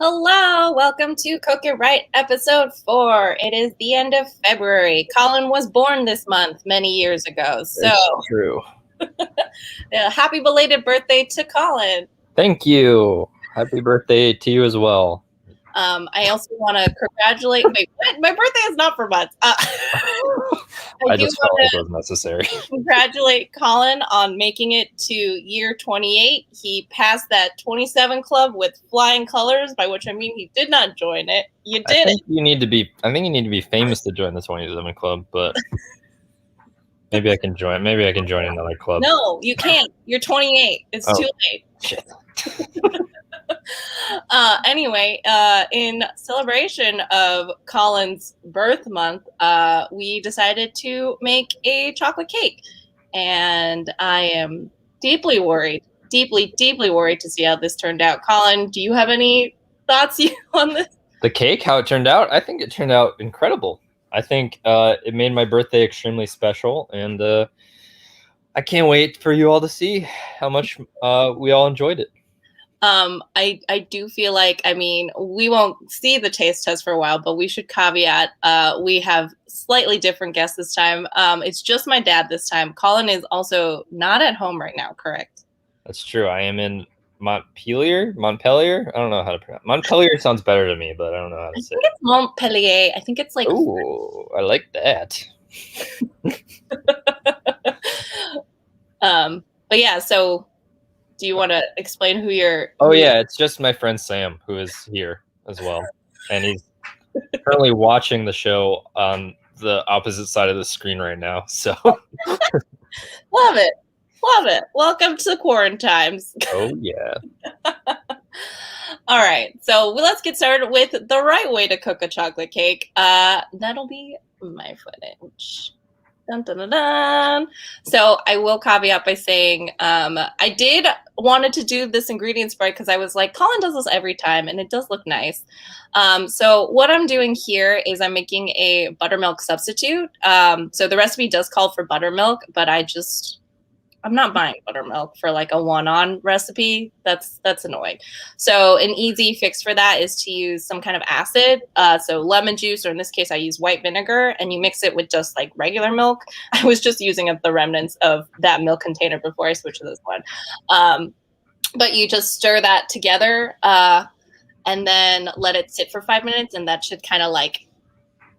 Hello, welcome to Cook It Right episode 4. It is the end of February. Colin was born this month many years ago. So, It's true. Happy belated birthday to Colin. Thank you. Happy birthday to you as well. I also want to congratulate. Wait, what? My birthday is not for months. I just felt like it was necessary. Congratulate Colin on making it to year 28. He passed that 27 club with flying colors, by which I mean he did not join it. You did I think you need to be famous to join the 27 club, but maybe I can join. Maybe I can join another club. No, you can't. You're 28. It's too late. Shit. Anyway, in celebration of Colin's birth month, we decided to make a chocolate cake. And I am deeply worried to see how this turned out. Colin, do you have any thoughts on this? The cake, how it turned out? I think it turned out incredible. I think it made my birthday extremely special, and I can't wait for you all to see how much we all enjoyed it. I do feel like, we won't see the taste test for a while, but we should caveat, we have slightly different guests this time. It's just my dad this time. Colin is also not at home right now, correct? That's true. I am in Montpelier. I don't know how to pronounce. Montpelier sounds better to me, but I don't know how to say it. It's Montpellier. I think it's like... Ooh, I like that. But yeah, so... Do you want to explain who you're... Oh, yeah, it's just my friend Sam, who is here as well. And he's currently watching the show on the opposite side of the screen right now. So Love it. Welcome to Quarantimes. Oh, yeah. All right, so let's get started with the right way to cook a chocolate cake. That'll be my footage. Dun, dun, dun, dun. So I will caveat by saying I did wanted to do this ingredient spread because I was like, Colin does this every time and it does look nice. So what I'm doing here is I'm making a buttermilk substitute. So the recipe does call for buttermilk, but I'm not buying buttermilk for like a one-on recipe. That's annoying. So an easy fix for that is to use some kind of acid. So lemon juice, or in this case, I use white vinegar, and you mix it with just like regular milk. I was just using the remnants of that milk container before I switched to this one. But you just stir that together and then let it sit for 5 minutes, and that should kind of like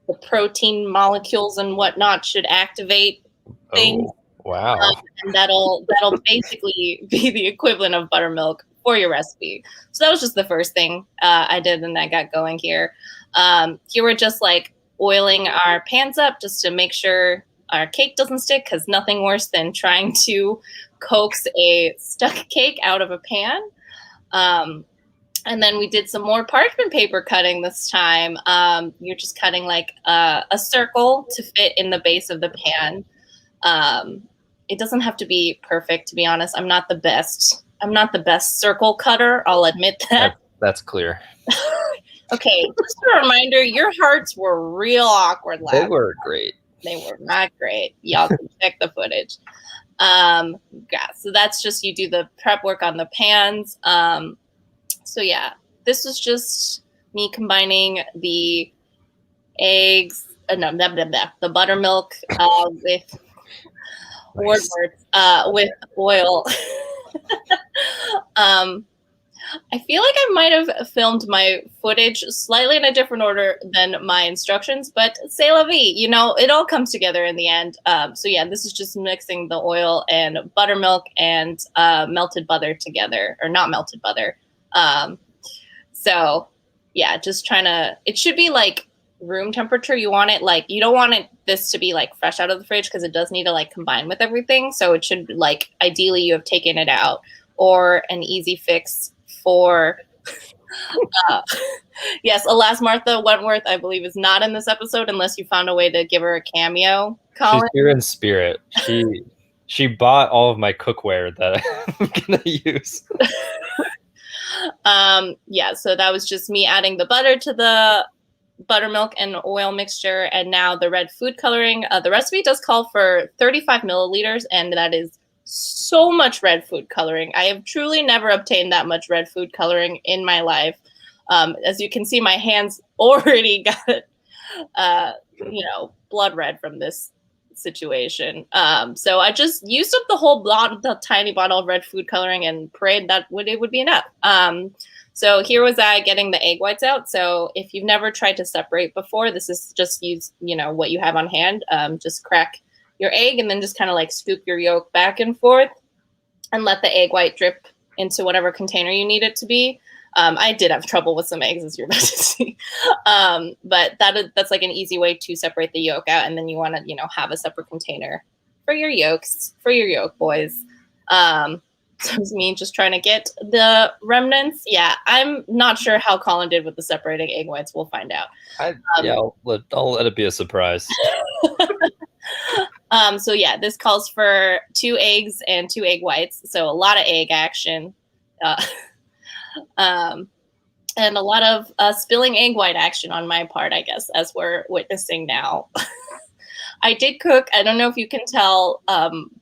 the protein molecules and whatnot should activate things. Oh. Wow. And that'll basically be the equivalent of buttermilk for your recipe. So that was just the first thing I did, and I got going here. Here we're just like oiling our pans up just to make sure our cake doesn't stick, because nothing worse than trying to coax a stuck cake out of a pan. And then we did some more parchment paper cutting this time. You're just cutting like a circle to fit in the base of the pan. It doesn't have to be perfect, to be honest. I'm not the best circle cutter. I'll admit that. That's clear. Okay, just a reminder, your hearts were real awkward last. They were great. They were not great. Y'all can check the footage. Yeah, so that's just, you do the prep work on the pans. So yeah, this was just me combining the eggs, the buttermilk with with oil. I feel like I might have filmed my footage slightly in a different order than my instructions, but c'est la vie, it all comes together in the end. So yeah, this is just mixing the oil and buttermilk and melted butter together, or not melted butter. So yeah, just it should be like room temperature. You want it like, you don't want this to be like fresh out of the fridge, because it does need to like combine with everything. So it should, like, ideally you have taken it out. Or an easy fix for yes, alas, Martha Wentworth, I believe, is not in this episode unless you found a way to give her a cameo. Colin? She's here in spirit. She bought all of my cookware that I'm gonna use. Yeah, so that was just me adding the butter to the buttermilk and oil mixture, and now the red food coloring. The recipe does call for 35 milliliters, and that is so much red food coloring. I have truly never obtained that much red food coloring in my life. As you can see, my hands already got, blood red from this situation. So I just used up the tiny bottle of red food coloring and prayed that it would be enough. So here was I getting the egg whites out. So if you've never tried to separate before, this is just use, what you have on hand. Just crack your egg and then just kind of like scoop your yolk back and forth and let the egg white drip into whatever container you need it to be. I did have trouble with some eggs, as you're about to see. But that's like an easy way to separate the yolk out. And then you want to, have a separate container for your yolk boys. So it's me just trying to get the remnants. Yeah, I'm not sure how Colin did with the separating egg whites. We'll find out. I'll let it be a surprise. So yeah, this calls for 2 eggs and 2 egg whites. So a lot of egg action. And a lot of spilling egg white action on my part, I guess, as we're witnessing now. I did cook. I don't know if you can tell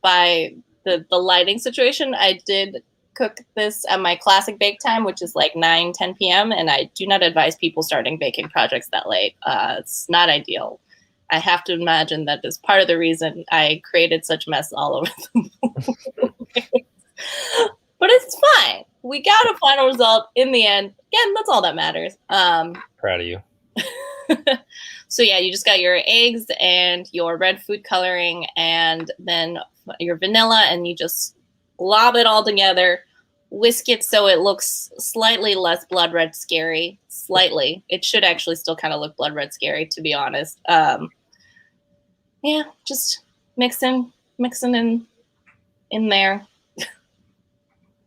by the lighting situation. I did cook this at my classic bake time, which is like 9-10 p.m. And I do not advise people starting baking projects that late. It's not ideal. I have to imagine that is part of the reason I created such mess all over the place. But it's fine. We got a final result in the end. Again, that's all that matters. Proud of you. So yeah, you just got your eggs and your red food coloring and then your vanilla, and you just glob it all together, whisk it so it looks slightly less blood red scary. Slightly. It should actually still kind of look blood red scary, to be honest. Yeah, just mixing in there.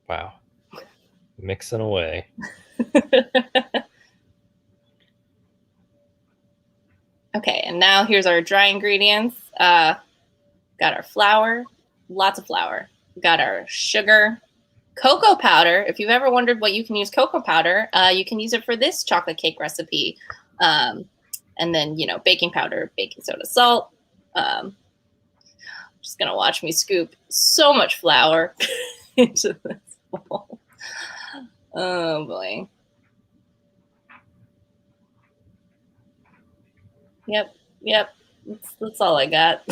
Wow. Mixing away. Okay, and now here's our dry ingredients. Got our flour, lots of flour. Got our sugar, cocoa powder. If you've ever wondered what you can use cocoa powder, you can use it for this chocolate cake recipe. And then, baking powder, baking soda, salt. Just gonna watch me scoop so much flour into this bowl. Oh boy. Yep. That's all I got.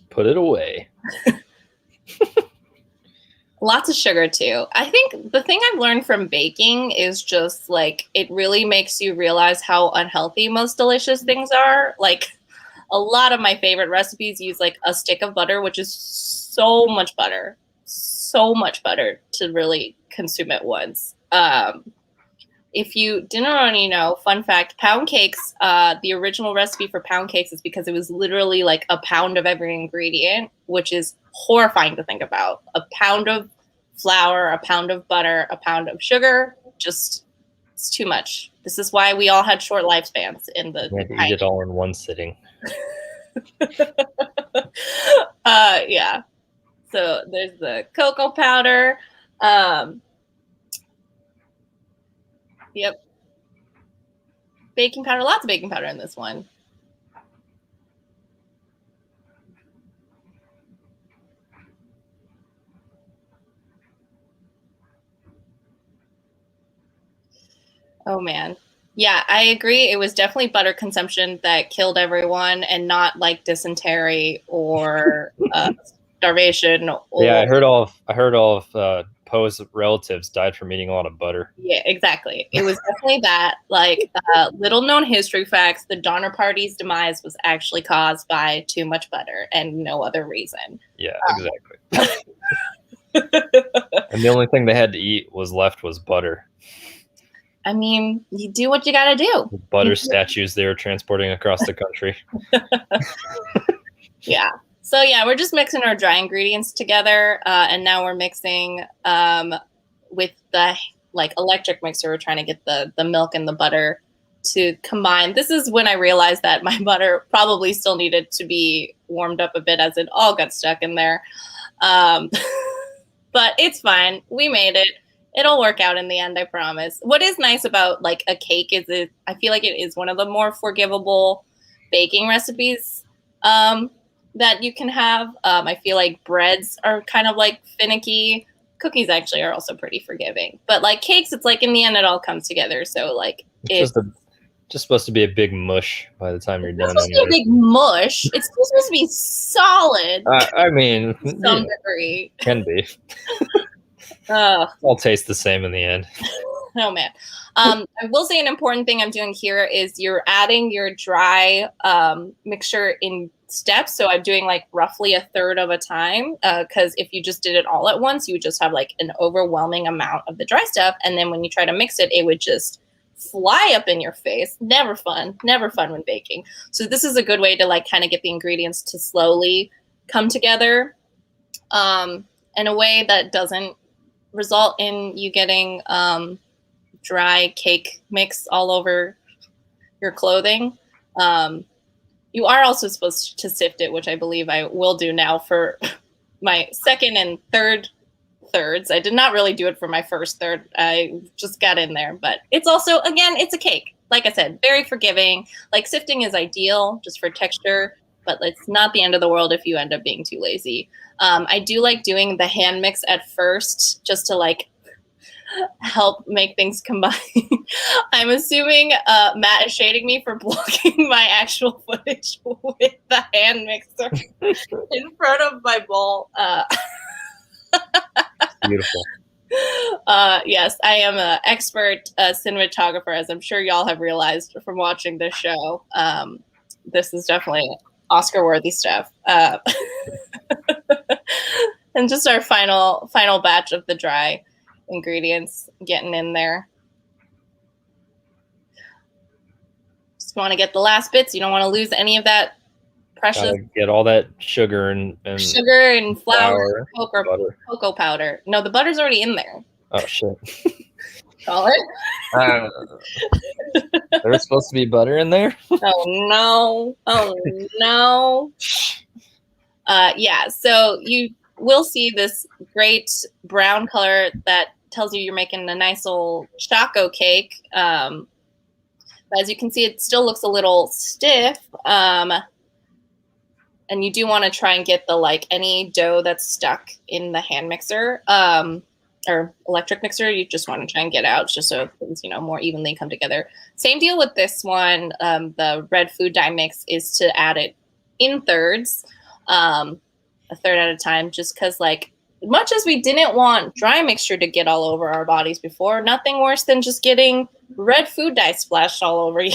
Put it away. Lots of sugar too. I think the thing I've learned from baking is just like it really makes you realize how unhealthy most delicious things are. Like a lot of my favorite recipes use like a stick of butter, which is so much butter to really consume at once. If you didn't already know, fun fact, pound cakes, the original recipe for pound cakes is because it was literally like a pound of every ingredient, which is horrifying to think about. A pound of flour, a pound of butter, a pound of sugar, just it's too much. This is why we all had short lifespans in the eat it all in one sitting. Yeah. So there's the cocoa powder. Yep. Baking powder, lots of baking powder in this one. Oh man. Yeah, I agree. It was definitely butter consumption that killed everyone and not like dysentery or starvation. Or... Yeah, I heard all of Poe's relatives died from eating a lot of butter. Yeah, exactly. It was definitely that. Like, little known history facts, the Donner Party's demise was actually caused by too much butter and no other reason. Yeah, exactly. And the only thing they had to eat was butter. I mean, you do what you got to do. Butter statues they were transporting across the country. Yeah. So yeah, we're just mixing our dry ingredients together, and now we're mixing with the like electric mixer. We're trying to get the milk and the butter to combine. This is when I realized that my butter probably still needed to be warmed up a bit, as it all got stuck in there. But it's fine. We made it. It'll work out in the end, I promise. What is nice about like a cake is I feel like it is one of the more forgivable baking recipes that you can have. I feel like breads are kind of like finicky. cookies actually are also pretty forgiving. But like cakes, it's like in the end it all comes together. So like It's just supposed to be a big mush by the time you're done. It's supposed to be a big mush. It's supposed to be solid I mean, to some degree. Can be. All taste the same in the end. Oh man. I will say an important thing I'm doing here is you're adding your dry mixture in steps. So I'm doing like roughly a third of a time, because if you just did it all at once, you would just have like an overwhelming amount of the dry stuff. And then when you try to mix it, it would just fly up in your face. Never fun when baking. So this is a good way to like kind of get the ingredients to slowly come together in a way that doesn't result in you getting dry cake mix all over your clothing. You are also supposed to sift it, which I believe I will do now for my second and third thirds. I did not really do it for my first third. I just got in there, but it's also, again, it's a cake. Like I said, very forgiving. Like sifting is ideal just for texture, but it's not the end of the world if you end up being too lazy. I do like doing the hand mix at first just to like help make things combine. I'm assuming Matt is shading me for blocking my actual footage with the hand mixer in front of my bowl. Beautiful. Yes, I am an expert cinematographer, as I'm sure y'all have realized from watching this show. This is definitely Oscar-worthy stuff. And just our final batch of the dry ingredients getting in there. Just want to get the last bits. You don't want to lose any of that precious. Gotta get all that sugar and flour, cocoa powder. No, the butter's already in there. Oh shit! Colin? There's supposed to be butter in there. Oh no! Yeah. So you will see this great brown color that tells you you're making a nice old choco cake. But as you can see, it still looks a little stiff. And you do want to try and get the like any dough that's stuck in the hand mixer or electric mixer. You just want to try and get out just so things, more evenly come together. Same deal with this one. The red food dye mix is to add it in thirds, a third at a time, just because like much as we didn't want dry mixture to get all over our bodies before, nothing worse than just getting red food dye splashed all over you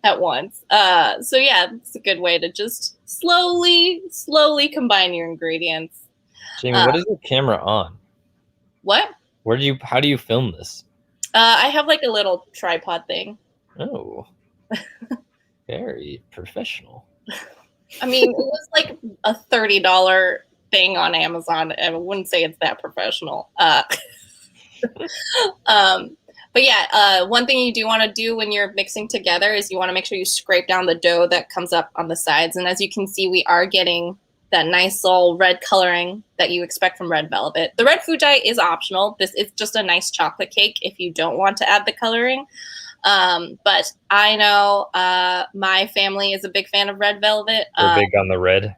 at once. So yeah, it's a good way to just slowly combine your ingredients. Jamie, what is the camera on? What? How do you film this? I have like a little tripod thing. Oh, very professional. I mean, it was like a $30 thing on Amazon. I wouldn't say it's that professional. But yeah, one thing you do want to do when you're mixing together is you want to make sure you scrape down the dough that comes up on the sides. And as you can see, we are getting that nice little red coloring that you expect from red velvet. The red food dye is optional. This is just a nice chocolate cake if you don't want to add the coloring. But I know my family is a big fan of red velvet. We're big on the red.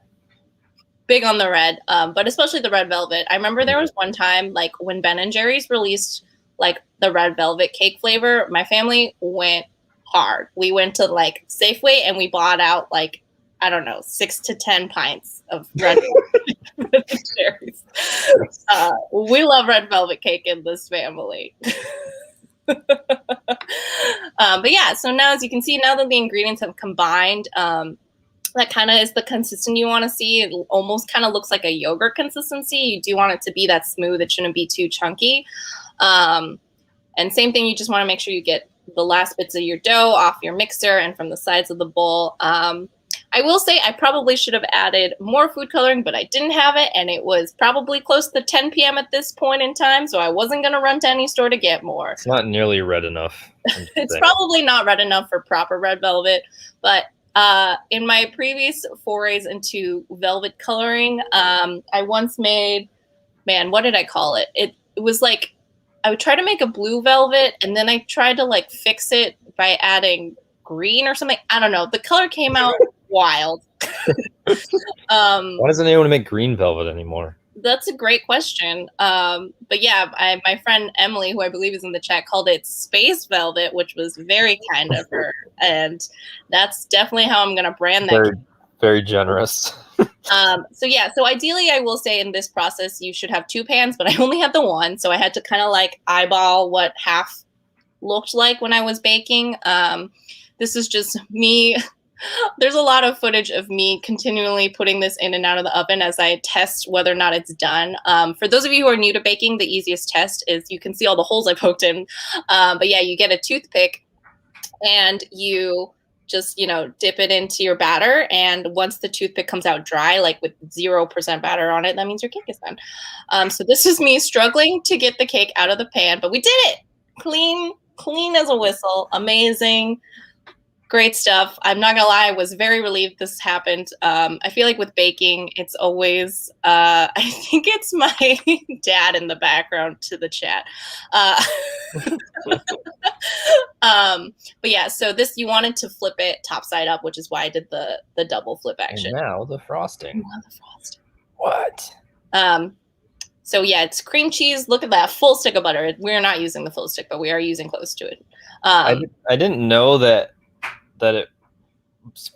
Big on the red, but especially the red velvet. I remember there was one time, like when Ben & Jerry's released like the red velvet cake flavor, my family went hard. We went to like Safeway and we bought out like, I don't know, 6 to 10 pints of red velvet Jerry's. We love red velvet cake in this family. But yeah, so now as you can see, now that the ingredients have combined, that kind of is the consistency you want to see. It almost kind of looks like a yogurt consistency. You do want it to be that smooth. It shouldn't be too chunky. And same thing, you just want to make sure you get the last bits of your dough off your mixer and from the sides of the bowl. I will say I probably should have added more food coloring, but I didn't have it, and it was probably close to 10 p.m. at this point in time, so I wasn't going to run to any store to get more. It's not nearly red enough. It's probably not red enough for proper red velvet, but in my previous forays into velvet coloring, I once made, what did I call it? It was like, I would try to make a blue velvet, and then I tried to like fix it by adding green or something. I don't know. The color came out wild. Why doesn't anyone make green velvet anymore? That's a great question. But yeah, my friend Emily, who I believe is in the chat, called it space velvet, which was very kind of her. And that's definitely how I'm going to brand that. Very, very generous. So yeah, so ideally I will say in this process, you should have 2 pans, but I only had the one. So I had to kind of like eyeball what half looked like when I was baking. This is just me. There's a lot of footage of me continually putting this in and out of the oven as I test whether or not it's done. For those of you who are new to baking, the easiest test is you can see all the holes I poked in. But yeah, you get a toothpick and you just, dip it into your batter. And once the toothpick comes out dry, like with 0% batter on it, that means your cake is done. So this is me struggling to get the cake out of the pan, but we did it. Clean as a whistle. Amazing. Great stuff. I'm not gonna lie, I was very relieved this happened. I feel like with baking, it's always, I think it's my dad in the background to the chat. But yeah, so this, you wanted to flip it top side up, which is why I did the double flip action. And now the frosting. Now the frosting. What? So yeah, it's cream cheese. Look at that full stick of butter. We're not using the full stick, but we are using close to it. I didn't know that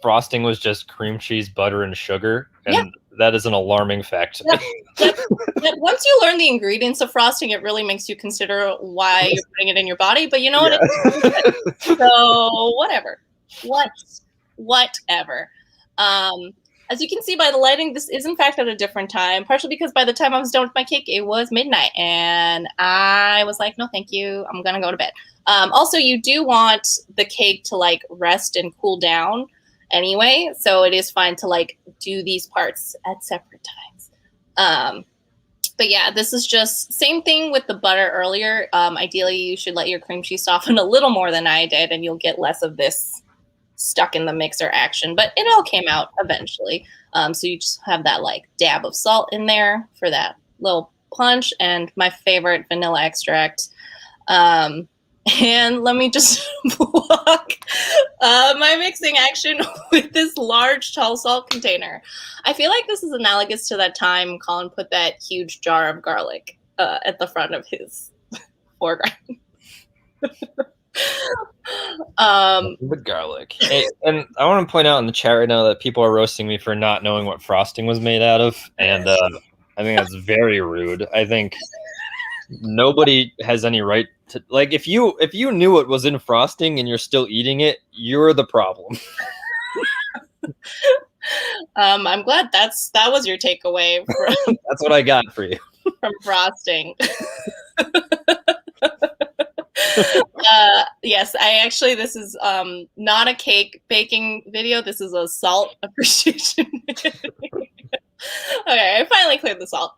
frosting was just cream cheese, butter, and sugar, and that is an alarming fact to me. Once you learn the ingredients of frosting, it really makes you consider why you're putting it in your body. But you know what? So whatever. As you can see by the lighting, this is in fact at a different time, partially because by the time I was done with my cake, it was midnight, and I was like, no, thank you. I'm gonna go to bed. Also, you do want the cake to like rest and cool down anyway, so it is fine to like do these parts at separate times. But yeah, this is just same thing with the butter earlier. Ideally, you should let your cream cheese soften a little more than I did, and you'll get less of this stuck in the mixer action, but it all came out eventually. So you just have that like dab of salt in there for that little punch, and my favorite vanilla extract. And let me just block my mixing action with this large tall salt container. I feel like this is analogous to that time Colin put that huge jar of garlic at the front of his foreground. The garlic. Hey, and I want to point out in the chat right now that people are roasting me for not knowing what frosting was made out of, and I think that's very rude. I think nobody has any right to, like, if you knew what was in frosting and you're still eating it, you're the problem. I'm glad that was your takeaway from That's what I got for you from frosting. Yes, this is not a cake baking video. This is a salt appreciation video. Okay, I finally cleared the salt.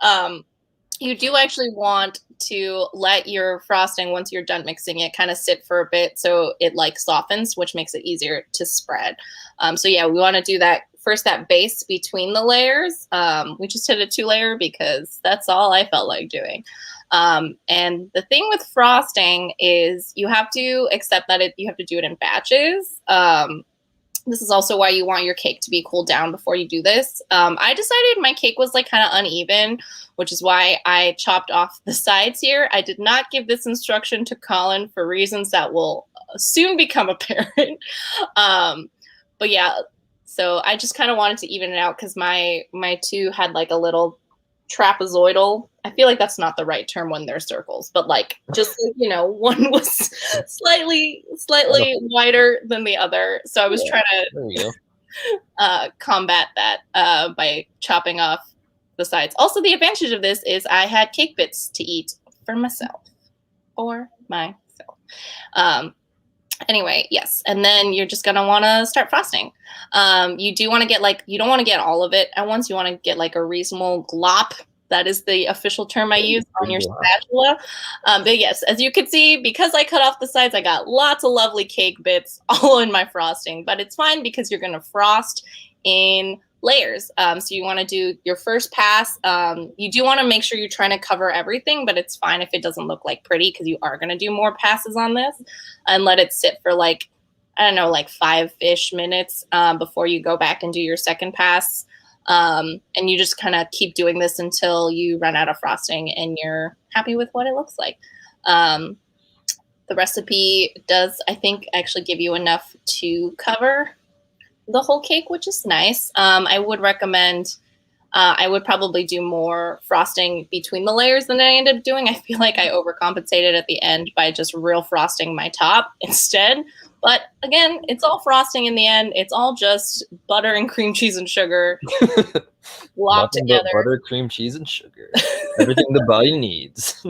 You do actually want to let your frosting, once you're done mixing it, kind of sit for a bit so it like softens, which makes it easier to spread. So yeah, we want to do that first, that base between the layers. We just did a 2-layer because that's all I felt like doing. And the thing with frosting is you have to accept that you have to do it in batches. This is also why you want your cake to be cooled down before you do this. I decided my cake was like kind of uneven, which is why I chopped off the sides here. I did not give this instruction to Colin for reasons that will soon become apparent. But yeah, so I just kind of wanted to even it out because my two had like a little trapezoidal. I feel like that's not the right term when they're circles, but like just one was slightly wider than the other. So I was trying to combat that by chopping off the sides. Also, the advantage of this is I had cake bits to eat for myself. Anyway, yes. And then you're just going to want to start frosting. You do want to get you don't want to get all of it at once. You want to get like a reasonable glop. That is the official term I use on your spatula. But yes, as you can see, because I cut off the sides, I got lots of lovely cake bits all in my frosting. But it's fine because you're going to frost in layers. So you want to do your first pass. You do want to make sure you're trying to cover everything, but it's fine if it doesn't look like pretty because you are going to do more passes on this, and let it sit for like, I don't know, like 5-ish minutes before you go back and do your second pass. And you just kind of keep doing this until you run out of frosting and you're happy with what it looks like. The recipe does, I think, actually give you enough to cover the whole cake, which is nice. I would recommend, I would probably do more frosting between the layers than I ended up doing. I feel like I overcompensated at the end by just real frosting my top instead. But again, it's all frosting in the end. It's all just butter and cream cheese and sugar locked together. Butter, cream cheese, and sugar. Everything the body needs.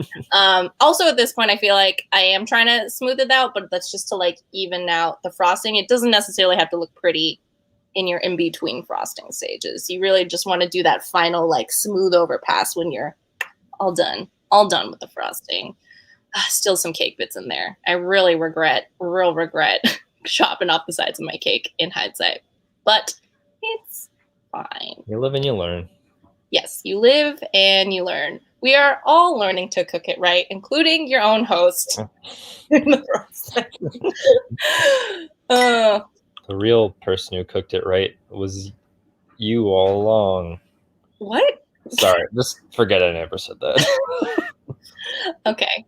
Also, at this point, I feel like I am trying to smooth it out, but that's just to like even out the frosting. It doesn't necessarily have to look pretty in your in-between frosting stages. You really just want to do that final like smooth overpass when you're all done with the frosting. Still some cake bits in there. I really regret chopping off the sides of my cake in hindsight, but it's fine. You live and you learn. Yes, you live and you learn. We are all learning to cook it right, including your own host in the process. The real person who cooked it right was you all along. What? Sorry, just forget I never said that. Okay.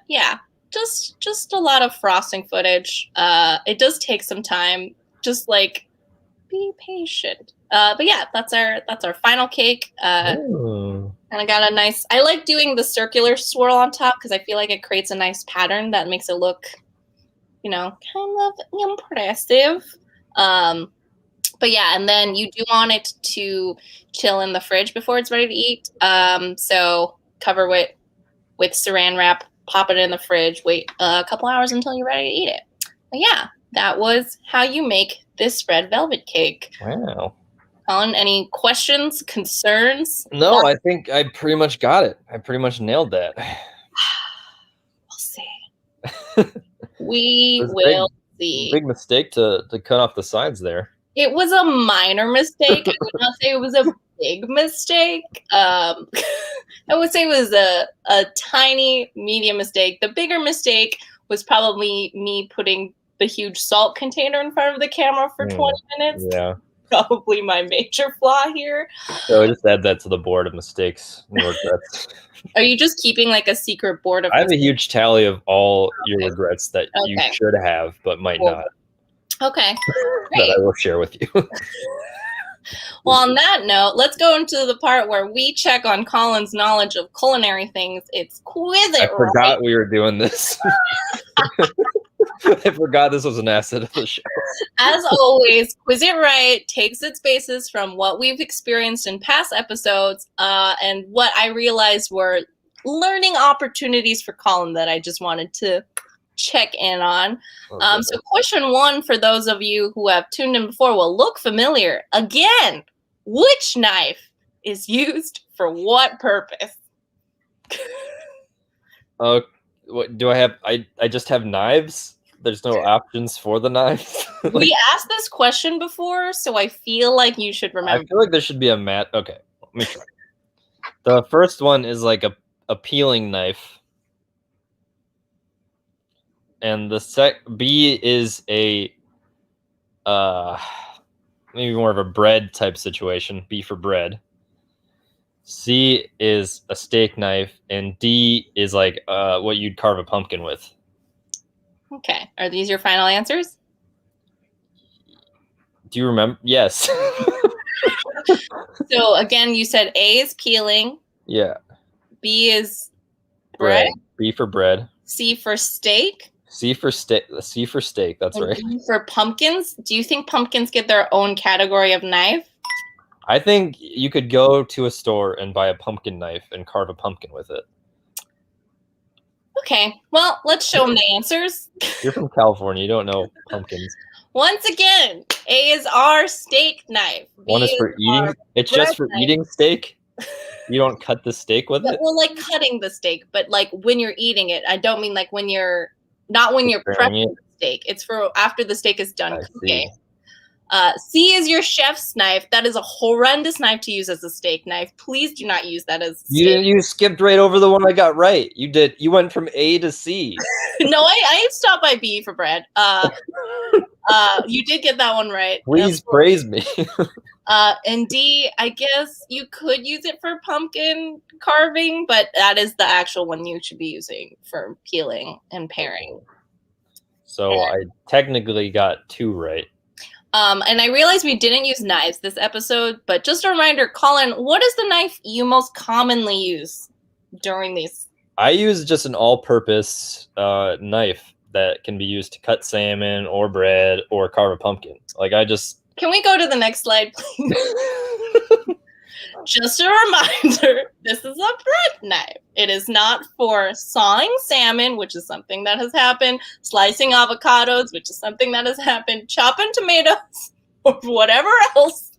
Yeah. Just a lot of frosting footage. It does take some time. Just like be patient. But yeah, that's our final cake. And I got a nice. I like doing the circular swirl on top because I feel like it creates a nice pattern that makes it look, kind of impressive. But yeah, and then you do want it to chill in the fridge before it's ready to eat. So cover it with saran wrap, pop it in the fridge, wait a couple hours until you're ready to eat it. But yeah, that was how you make this red velvet cake. Wow. Colin, any questions, concerns? No, I think I pretty much got it. I pretty much nailed that. We'll see. We will see. Big mistake to cut off the sides there. It was a minor mistake. I would not say it was a big mistake. I would say it was a tiny, medium mistake. The bigger mistake was probably me putting the huge salt container in front of the camera for 20 minutes. Yeah. Probably my major flaw here. So I just add that to the board of mistakes. Are you just keeping like a secret board of I have a huge tally of all your regrets that you Okay. should have, but might not. Okay. That Great. I will share with you. Well, on that note, let's go into the part where we check on Colin's knowledge of culinary things. It's Quiz It I forgot we were doing this. I forgot this was an asset of the show. As always, Quiz It Right takes its basis from what we've experienced in past episodes and what I realized were learning opportunities for Colin that I just wanted to check in on. Okay. So question 1 for those of you who have tuned in before will look familiar. Again, which knife is used for what purpose? What do I have? I just have knives. There's no options for the knives. We asked this question before, so I feel like you should remember. I feel like there should be a mat. Okay, let me try. The first one is like a peeling knife. And the B is a maybe more of a bread type situation. B for bread. C is a steak knife, and D is like what you'd carve a pumpkin with. Okay. Are these your final answers? Do you remember? Yes. So again, you said A is peeling. Yeah. B is bread. B for bread. C for steak. C for steak. C for steak. That's And right. D for pumpkins. Do you think pumpkins get their own category of knife? I think you could go to a store and buy a pumpkin knife and carve a pumpkin with it. Okay. Well, let's show them the answers. You're from California. You don't know pumpkins. Once again, A is our steak knife. B One is for eating. It's just for bread eating steak. You don't cut the steak with it. Well, like cutting the steak, but like when you're eating it. I don't mean like when you're Preparing prepping it. the steak. It's for after the steak is done I cooking. see. C is your chef's knife. That is a horrendous knife to use as a steak knife. Please do not use that as a steak. You skipped right over the one I got right. You did. You went from A to C. No, I stopped by B for bread. You did get that one right. Please praise me. And D, I guess you could use it for pumpkin carving, but that is the actual one you should be using for peeling and paring. So I technically got 2 right. And I realized we didn't use knives this episode, but just a reminder, Colin, what is the knife you most commonly use during these? I use just an all-purpose knife that can be used to cut salmon or bread or carve a pumpkin. Like I just. Can we go to the next slide, please? Just a reminder, this is a bread knife. It is not for sawing salmon, which is something that has happened, slicing avocados, which is something that has happened, chopping tomatoes, or whatever else.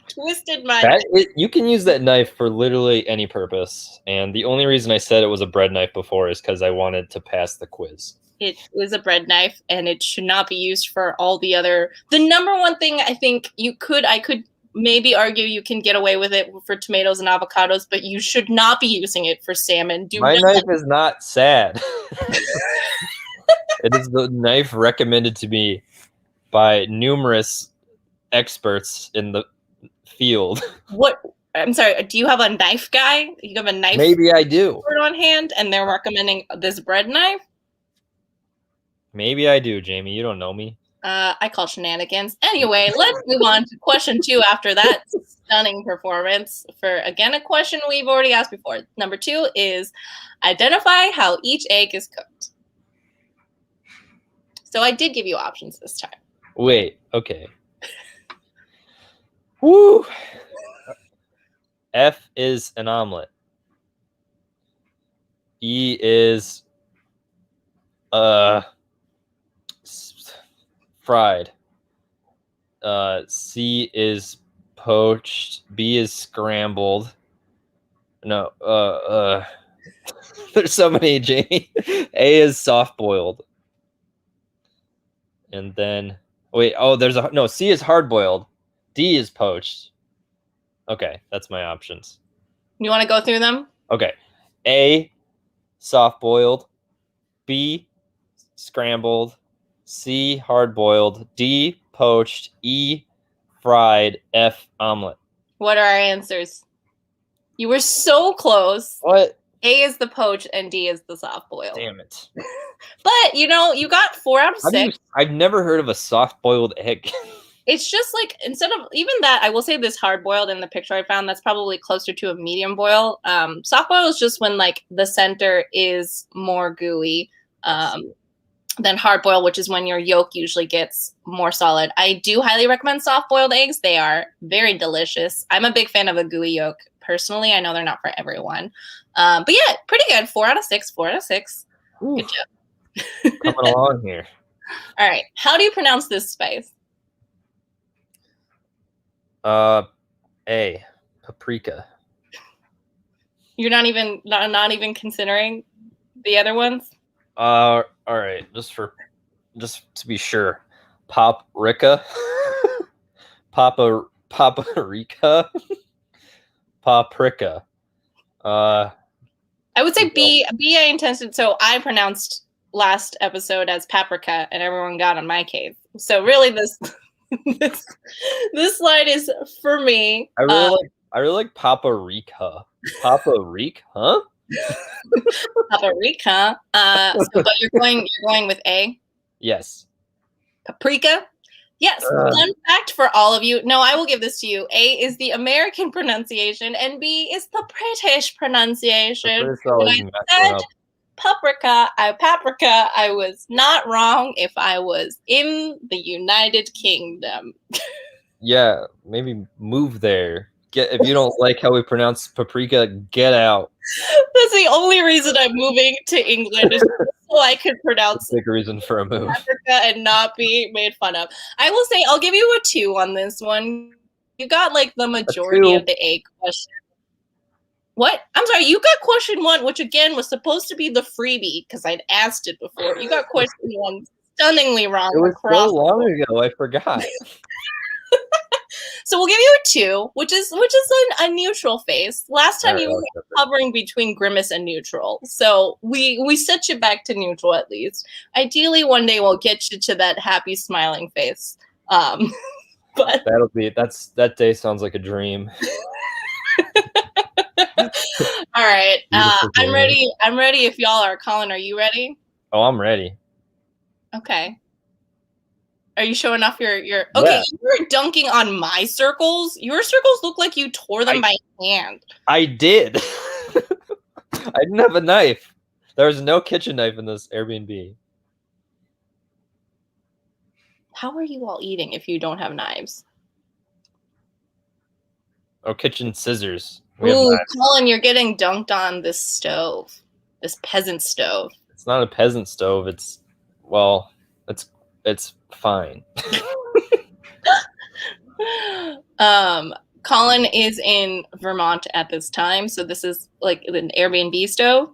Twisted mind. You can use that knife for literally any purpose. And the only reason I said it was a bread knife before is because I wanted to pass the quiz. It is a bread knife, and it should not be used for all the other. The number one thing I think I could maybe argue you can get away with it for tomatoes and avocados, but you should not be using it for salmon. My knife is not sad. It is the knife recommended to me by numerous experts in the field. What? I'm sorry. Do you have a knife guy? You have a knife? Maybe I do. On hand, and they're recommending this bread knife. Maybe I do, Jamie. You don't know me. I call shenanigans. Anyway, let's move on to question 2 after that stunning performance. For, again, a question we've already asked before. Number 2 is identify how each egg is cooked. So I did give you options this time. Wait, okay. Woo! F is an omelet. E is fried. C is poached. B is scrambled. No, there's so many, Jamie. A is soft boiled. And then C is hard boiled. D is poached. Okay, that's my options. You want to go through them? Okay. A, soft boiled. B, scrambled. C, hard boiled. D, poached. E, fried. F, omelet. What are our answers? You were so close. What? A is the poached and D is the soft boiled. Damn it. But, you got 4 out of 6. I've never heard of a soft boiled egg. It's just like, instead of even that, I will say this hard boiled in the picture I found, that's probably closer to a medium boil. Soft boil is just when like the center is more gooey than hard boil, which is when your yolk usually gets more solid. I do highly recommend soft boiled eggs. They are very delicious. I'm a big fan of a gooey yolk personally. I know they're not for everyone. But yeah, pretty good. 4 out of 6, 4 out of 6. Ooh, good job. Coming along here. All right. How do you pronounce this spice? A, paprika. You're not even considering the other ones? All right, just to be sure. Paprika. Paprika. Paprika. I would say B. I intended. So I pronounced last episode as paprika, and everyone got on my case. So really, this slide is for me. I really like paprika. Paprika, huh? Paprika. But you're going with A. Yes. Paprika. Yes. Fun fact for all of you. No, I will give this to you. A is the American pronunciation, and B is the British pronunciation. When I said paprika, I was not wrong if I was in the United Kingdom. Yeah, maybe move there. If you don't like how we pronounce paprika, get out. That's the only reason I'm moving to England, is so I could pronounce big reason for a move. Paprika and not be made fun of. I will say I'll give you a 2 on this one. You got like the majority of the A question. What? I'm sorry, you got question 1, which again was supposed to be the freebie because I'd asked it before. You got question 1 stunningly wrong. It was so long ago, I forgot. So we'll give you a 2, which is a neutral face. Last time you were hovering between grimace and neutral, so we set you back to neutral at least. Ideally, one day we'll get you to that happy smiling face. But that day sounds like a dream. all right, Beautiful I'm day. ready. I'm ready. If y'all are, Colin, are you ready? Oh, I'm ready. Okay. Are you showing off your? Okay, Yeah. you were dunking on my circles. Your circles look like you tore them by hand. I did. I didn't have a knife. There was no kitchen knife in this Airbnb. How are you all eating if you don't have knives? Oh, kitchen scissors. We have Ooh, knives. Colin, you're getting dunked on this stove, this peasant stove. It's not a peasant stove. It's fine. Colin is in Vermont at this time, so this is like an Airbnb stove.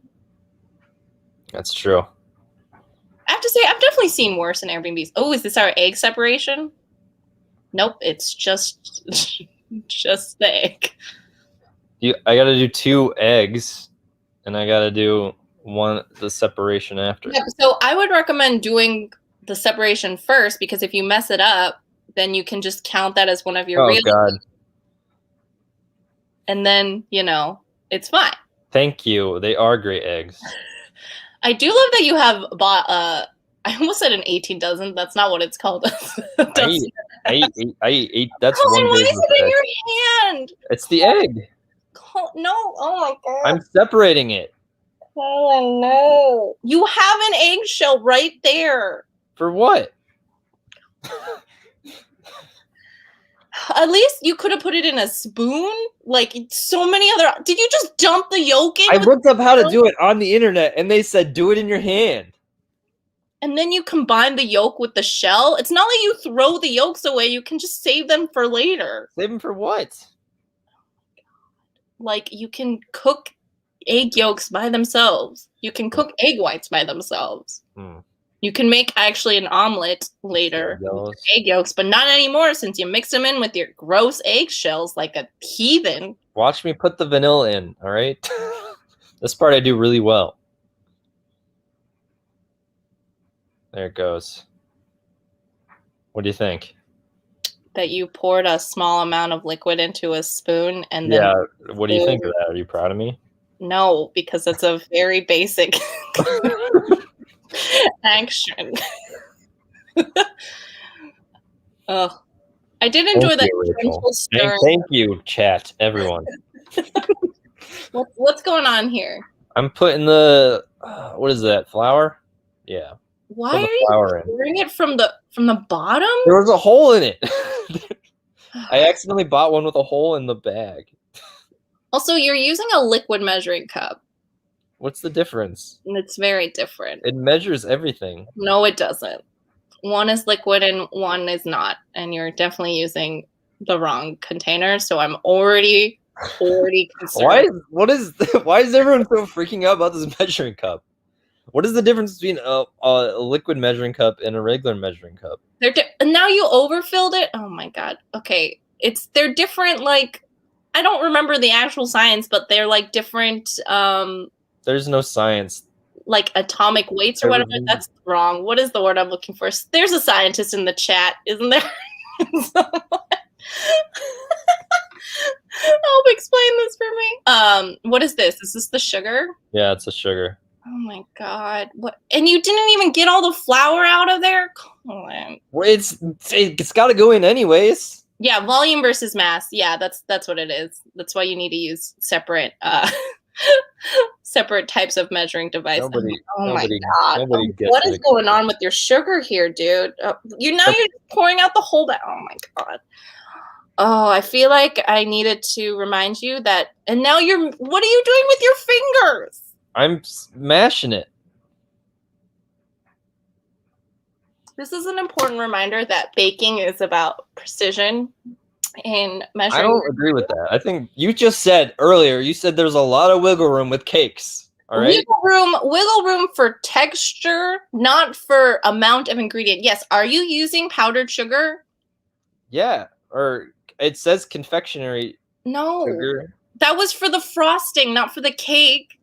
That's true. I have to say, I've definitely seen worse in Airbnbs. Oh, is this our egg separation? Nope, it's just just the egg. I gotta do 2 eggs, and I gotta do the separation after. Yeah, so I would recommend doing the separation first, because if you mess it up, then you can just count that as one of your real. God. And then, it's fine. Thank you. They are great eggs. I do love that you have bought I almost said an 18 dozen. That's not what it's called. I eat 8. That's Colin, one what big is it in egg. your hand? It's the egg. No, oh my god. I'm separating it. Colin, no. You have an eggshell right there. For what? At least you could have put it in a spoon. Like so many other. Did you just dump the yolk in? I looked up how to do it on the internet, and they said do it in your hand. And then you combine the yolk with the shell. It's not like you throw the yolks away. You can just save them for later. Save them for what? Like you can cook egg yolks by themselves. You can cook egg whites by themselves. You can make actually an omelet later with egg yolks, but not anymore since you mix them in with your gross eggshells like a heathen. Watch me put the vanilla in, all right? This part I do really well. There it goes. What do you think? That you poured a small amount of liquid into a spoon and then... Yeah, what do you think of that? Are you proud of me? No, because it's a very basic action. Oh, I did enjoy that gentle stirring. Thank you, chat, everyone. What's going on here? I'm putting the what is that? Flour? Yeah. Why are you pouring it from the bottom? There was a hole in it. I accidentally bought one with a hole in the bag. Also, you're using a liquid measuring cup. What's the difference? It's very different. It measures everything. No, it doesn't. One is liquid and one is not. And you're definitely using the wrong container. So I'm already concerned. Why is everyone so freaking out about this measuring cup? What is the difference between a liquid measuring cup and a regular measuring cup? Now you overfilled it? Oh my god. Okay. They're different, like, I don't remember the actual science, but they're like different there's no science. Like atomic weights or whatever. That's wrong. What is the word I'm looking for? There's a scientist in the chat, isn't there? Help explain this for me. What is this? Is this the sugar? Yeah, it's a sugar. Oh my god! What? And you didn't even get all the flour out of there? Colin. Well, it's got to go in anyways. Yeah, volume versus mass. Yeah, that's what it is. That's why you need to use separate separate types of measuring devices. Oh my god! What is going on with your sugar here, dude? You're pouring out the whole bag. Oh my god! Oh, I feel like I needed to remind you that. And now what are you doing with your fingers? I'm mashing it. This is an important reminder that baking is about precision in measuring. I don't agree with that. I think you just said earlier, you said there's a lot of wiggle room with cakes. All right. Wiggle room for texture, not for amount of ingredient. Yes. Are you using powdered sugar? Yeah. Or it says confectionery. No. Sugar. That was for the frosting, not for the cake.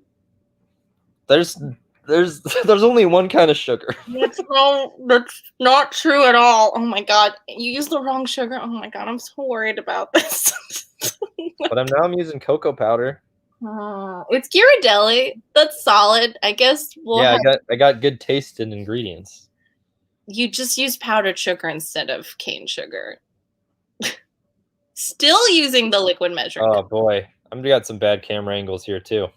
There's There's only one kind of sugar. That's not true at all. Oh my god, you used the wrong sugar. Oh my god, I'm so worried about this. But I'm using cocoa powder. It's Ghirardelli. That's solid. I guess Yeah, I got good taste in ingredients. You just use powdered sugar instead of cane sugar. Still using the liquid measuring cup. Oh boy, I've got some bad camera angles here too.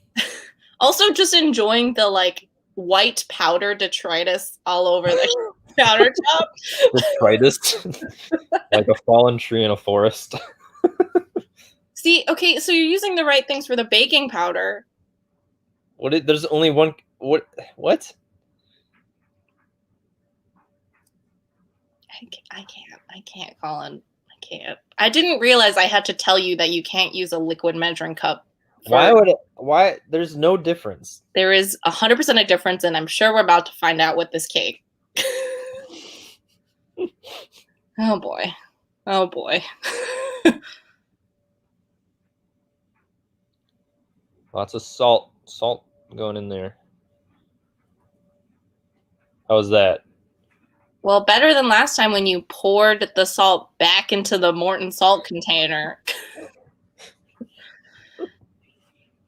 Also, just enjoying the like white powder detritus all over the countertop. Detritus, like a fallen tree in a forest. See, okay, so you're using the right things for the baking powder. There's only one. What? I can't, Colin. I can't. I didn't realize I had to tell you that you can't use a liquid measuring cup. Why? There's no difference. There is 100% a difference, and I'm sure we're about to find out with this cake. Oh boy. Oh boy. Lots of salt going in there. How's that? Well, better than last time when you poured the salt back into the Morton salt container.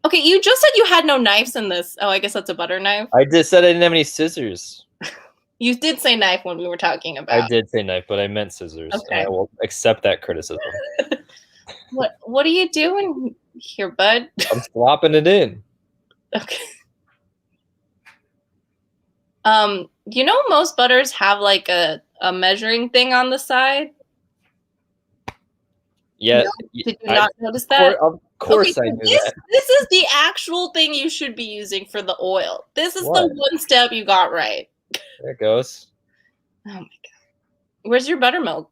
Okay, you just said you had no knives in this. Oh, I guess that's a butter knife. I just said I didn't have any scissors. You did say knife when we were talking about. I did say knife, but I meant scissors. Okay. I will accept that criticism. What are you doing here, bud? I'm flopping it in. Okay. You know most butters have like a measuring thing on the side? Yeah. No? Did you not notice that? Of course okay, I knew that. This is the actual thing you should be using for the oil. This is the one step you got right. There it goes. Oh my god. Where's your buttermilk?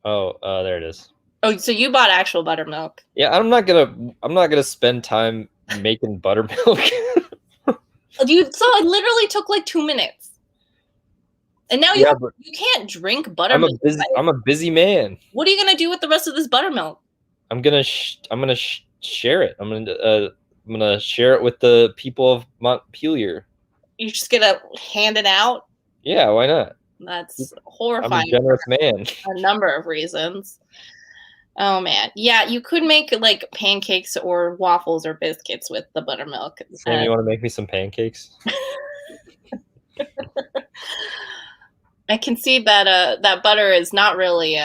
Oh, there it is. Oh, so you bought actual buttermilk. Yeah, I'm not gonna spend time making buttermilk. So it literally took like 2 minutes. And now you can't drink buttermilk. I'm a busy man. What are you gonna do with the rest of this buttermilk? I'm gonna share it. I'm gonna share it with the people of Montpelier. You're just gonna hand it out? Yeah, why not? That's horrifying. I'm a generous man. A number of reasons. Oh man, yeah, you could make like pancakes or waffles or biscuits with the buttermilk. Sam, you want to make me some pancakes? I can see that that butter is not really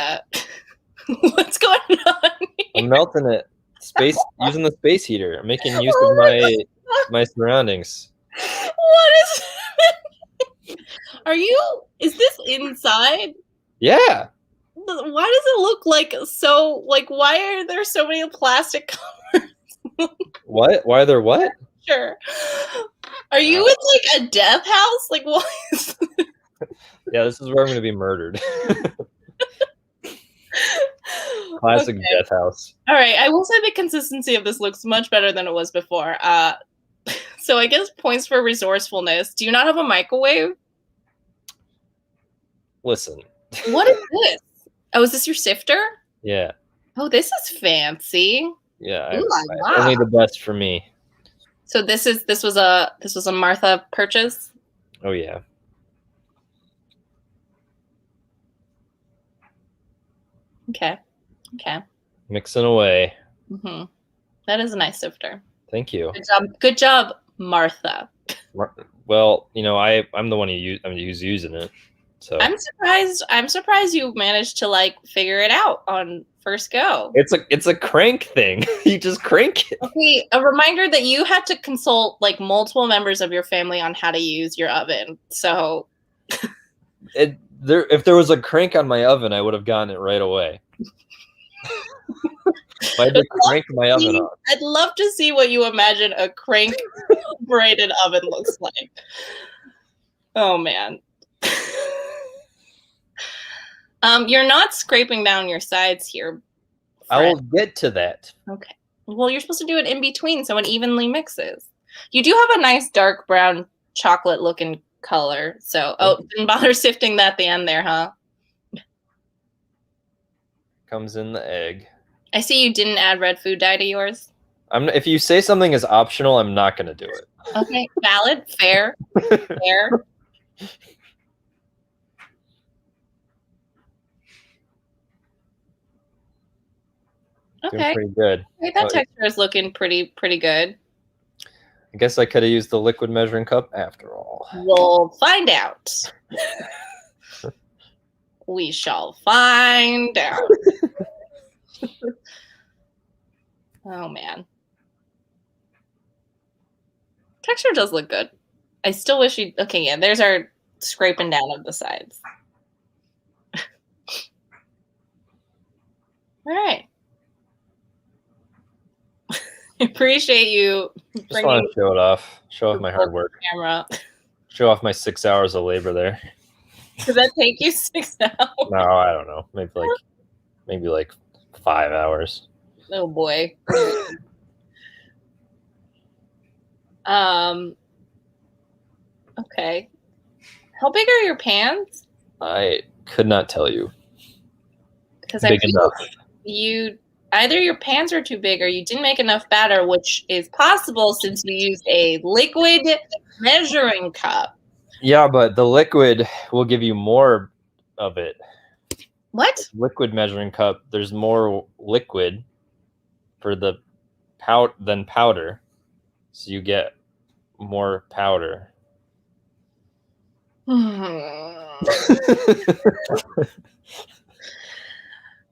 what's going on here? I'm melting it. Using the space heater. I'm making use of my surroundings. What is is this inside? Yeah. Why does it look like why are there so many plastic covers? What? Why are there what? Sure. Are you in like a death house? Like what is this? Yeah, this is where I'm going to be murdered. Classic death house. All right, I will say the consistency of this looks much better than it was before. So I guess points for resourcefulness. Do you not have a microwave? Listen. What is this? Oh, is this your sifter? Yeah. Oh, this is fancy. Yeah, only the best for me. So this was a Martha purchase? Oh yeah. Okay. Mixing away. Mm-hmm. That is a nice sifter. Thank you. Good job, Martha. Well, I'm the one who's using it. So I'm surprised you managed to like figure it out on first go. It's a crank thing. You just crank it. Okay, a reminder that you had to consult like multiple members of your family on how to use your oven. So if there was a crank on my oven, I would have gotten it right away. I had to crank my oven on. I'd love to see what you imagine a crank operated oven looks like. Oh man. You're not scraping down your sides here, Fred. I will get to that. Okay. Well, you're supposed to do it in between so it evenly mixes. You do have a nice dark brown chocolate looking color. So, didn't bother sifting that at the end there, huh? Comes in the egg. I see you didn't add red food dye to yours. If you say something is optional, I'm not going to do it. Okay, valid, fair, fair. Doing Okay, pretty good. okay, that texture is looking pretty good. I guess I could have used the liquid measuring cup after all. We'll find out. We shall find out. Oh man. Texture does look good. I still wish you okay, yeah, there's our scraping down of the sides. All right. Appreciate you Just want to show it off. Show off my hard work. Camera. Show off my 6 hours of labor there. Does that take you 6 hours? No, I don't know. Maybe like 5 hours. Oh boy. Okay. How big are your pans? I could not tell you. Because big enough. You either your pans are too big or you didn't make enough batter, which is possible since you used a liquid measuring cup. Yeah, but the liquid will give you more of it. What? Liquid measuring cup, there's more liquid for the than powder. So you get more powder.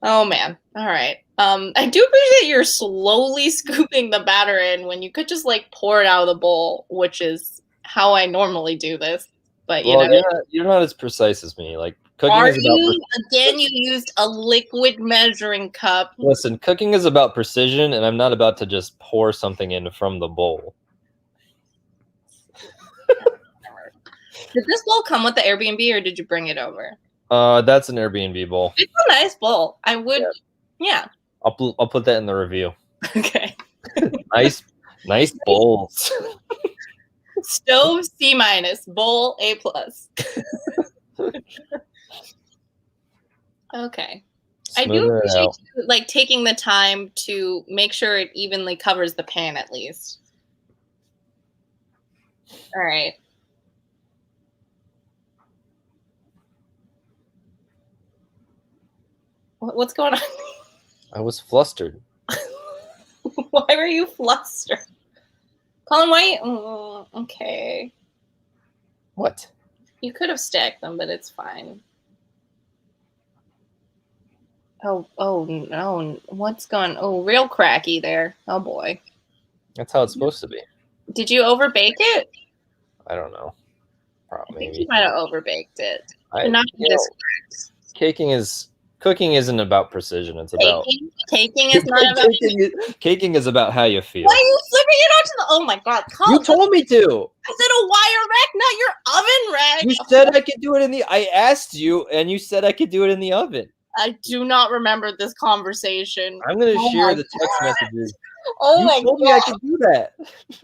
Oh man. All right. I do appreciate you're slowly scooping the batter in when you could just like pour it out of the bowl, which is how I normally do this. But you're not as precise as me. Like cooking is about again, you used a liquid measuring cup. Listen, cooking is about precision, and I'm not about to just pour something in from the bowl. Did this bowl come with the Airbnb or did you bring it over? That's an Airbnb bowl. It's a nice bowl. I would, yeah. I'll put that in the review. Okay. nice bowls. Stove C-, bowl A+. Okay. I do appreciate you, like taking the time to make sure it evenly covers the pan at least. All right. What's going on? I was flustered. Why were you flustered? Colin, why? Okay. What? You could have stacked them, but it's fine. Oh no. What's going? Oh, real cracky there. Oh boy. That's how it's supposed to be. Did you overbake it? I don't know. Probably. I think you might have overbaked it. Cooking isn't about precision. It's about caking is not about caking is about how you feel. Why are you flipping it onto the? Oh my god! You told me to. I said a wire rack, not your oven rack. You said I could do it in the. I asked you, and you said I could do it in the oven. I do not remember this conversation. I'm going to share the text messages. Oh my god! You told me I could do that.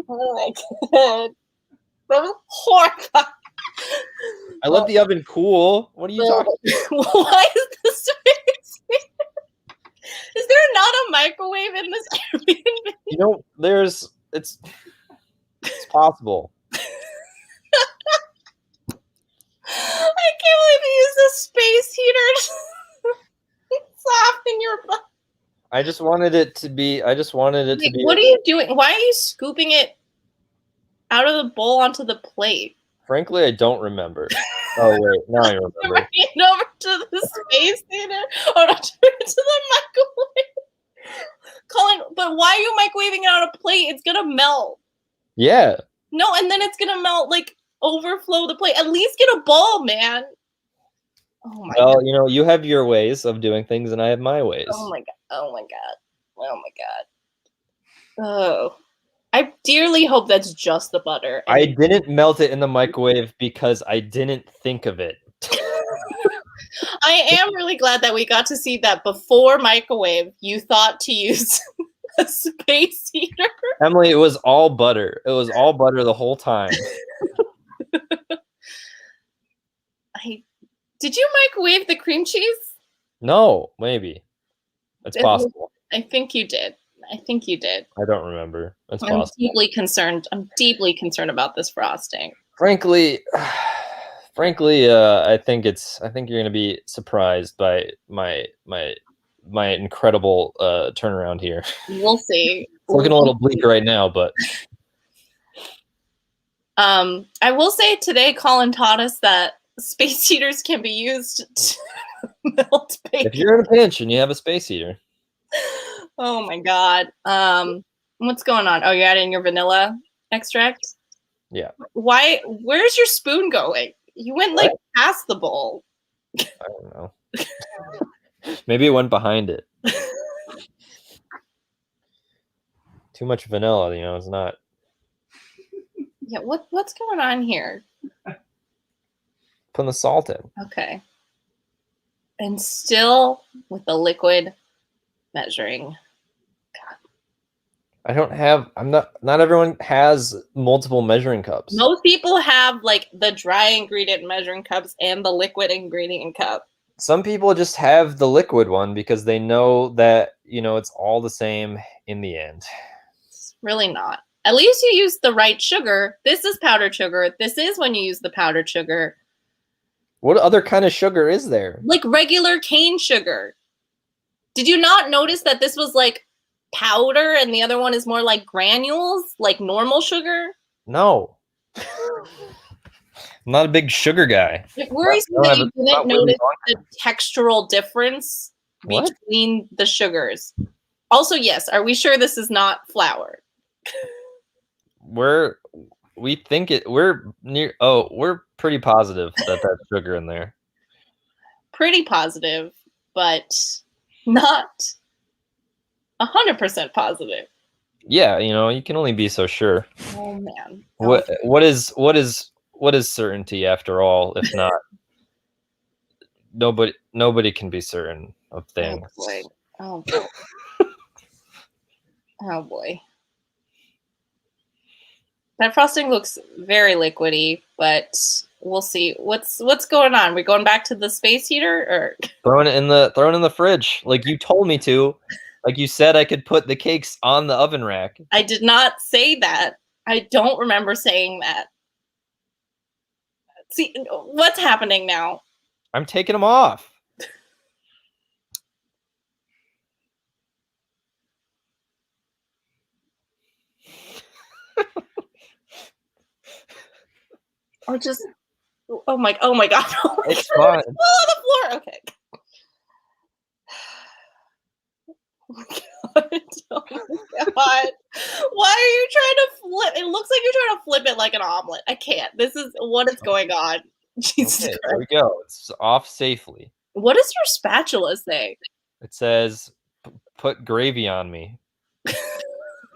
Oh my god! That was horrifying. I let the oven cool. What are you talking about? Why is this space? Is there not a microwave in this Airbnb? You know, it's possible. I can't believe you used a space heater to soften your butt. I just wanted it to be. What are you doing? Why are you scooping it out of the bowl onto the plate? Frankly, I don't remember. Oh wait, now I remember. Bring it over to the space heater, or not to the microwave. Colin, but why are you microwaving it on a plate? It's gonna melt. Yeah. No, and then it's gonna melt, like overflow the plate. At least get a bowl, man. Oh my god. You know, you have your ways of doing things, and I have my ways. Oh my god. Oh my god. Oh my god. Oh. I dearly hope that's just the butter. I didn't melt it in the microwave because I didn't think of it. I am really glad that we got to see that before microwave, you thought to use a space heater. Emily, it was all butter. It was all butter the whole time. Did you microwave the cream cheese? No, maybe. It's possible. I think you did. I think you did. I don't remember. That's I'm possible. deeply concerned. I'm deeply concerned about this frosting. Frankly, I think you're gonna be surprised by my incredible turnaround here. We'll see. It's looking a little bleak right now, but I will say today Colin taught us that space heaters can be used to melt bacon. if you're in a pinch and you have a space heater. Oh my god. What's going on? Oh, you're adding your vanilla extract? Yeah. Why? Where's your spoon going? You went like past the bowl. I don't know. Maybe it went behind it. Too much vanilla, it's not. Yeah, what's going on here? Putting the salt in. Okay. And still with the liquid measuring. Not everyone has multiple measuring cups. Most people have like the dry ingredient measuring cups and the liquid ingredient cup. Some people just have the liquid one because they know that, it's all the same in the end. It's really not. At least you use the right sugar. This is powdered sugar. This is when you use the powdered sugar. What other kind of sugar is there? Like regular cane sugar. Did you not notice that this was like powder and the other one is more like granules, like normal sugar? No. I'm not a big sugar guy. It worries me that you didn't notice the textural difference between the sugars. Also, yes, are we sure this is not flour? We're pretty positive that that's sugar in there. Pretty positive, but not 100% positive. Yeah, you can only be so sure. Oh man. What is certainty after all, if not nobody can be certain of things. Oh boy. Oh boy. Oh boy. That frosting looks very liquidy, but we'll see. What's going on? We going back to the space heater or throwing it in the fridge like you told me to? Like you said I could put the cakes on the oven rack. I did not say that. I don't remember saying that. See, what's happening now? I'm taking them off. Or just oh my god. It's fine. It's all on the floor. Okay. Oh my god. Oh my god. Why are you trying to flip? It looks like you're trying to flip it like an omelet. I can't. This is what is going on. Jesus Okay, Christ. there we go. It's off safely. What does your spatula say? It says, "Put gravy on me."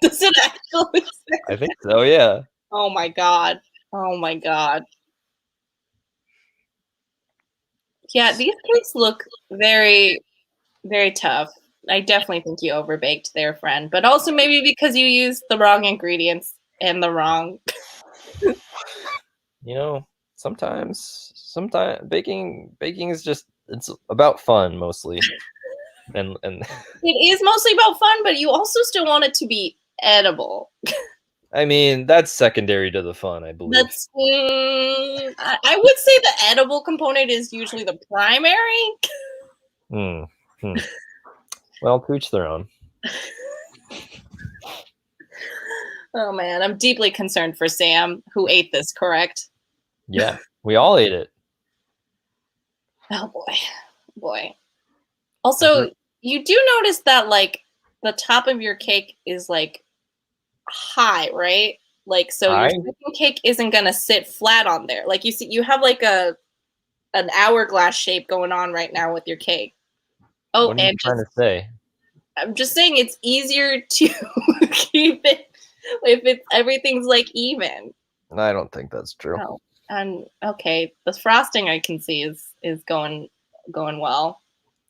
Does it actually say? I think so. Yeah. Oh my god. Oh my god. Yeah, these cakes look very, very tough. I definitely think you overbaked there, friend. But also maybe because you used the wrong ingredients and the wrong. Sometimes baking is just, it's about fun mostly. and It is mostly about fun, but you also still want it to be edible. I mean, that's secondary to the fun, I believe. That's I would say the edible component is usually the primary. Well, to each their own. Oh man, I'm deeply concerned for Sam, who ate this, correct? Yeah, we all ate it. Oh boy. Also, you do notice that like the top of your cake is like high, right? Like so your second cake isn't gonna sit flat on there. Like you see, you have like an hourglass shape going on right now with your cake. Oh, what are you trying to say? I'm just saying it's easier to keep it if everything's like even. I don't think that's true. Oh, and okay, the frosting I can see is going well.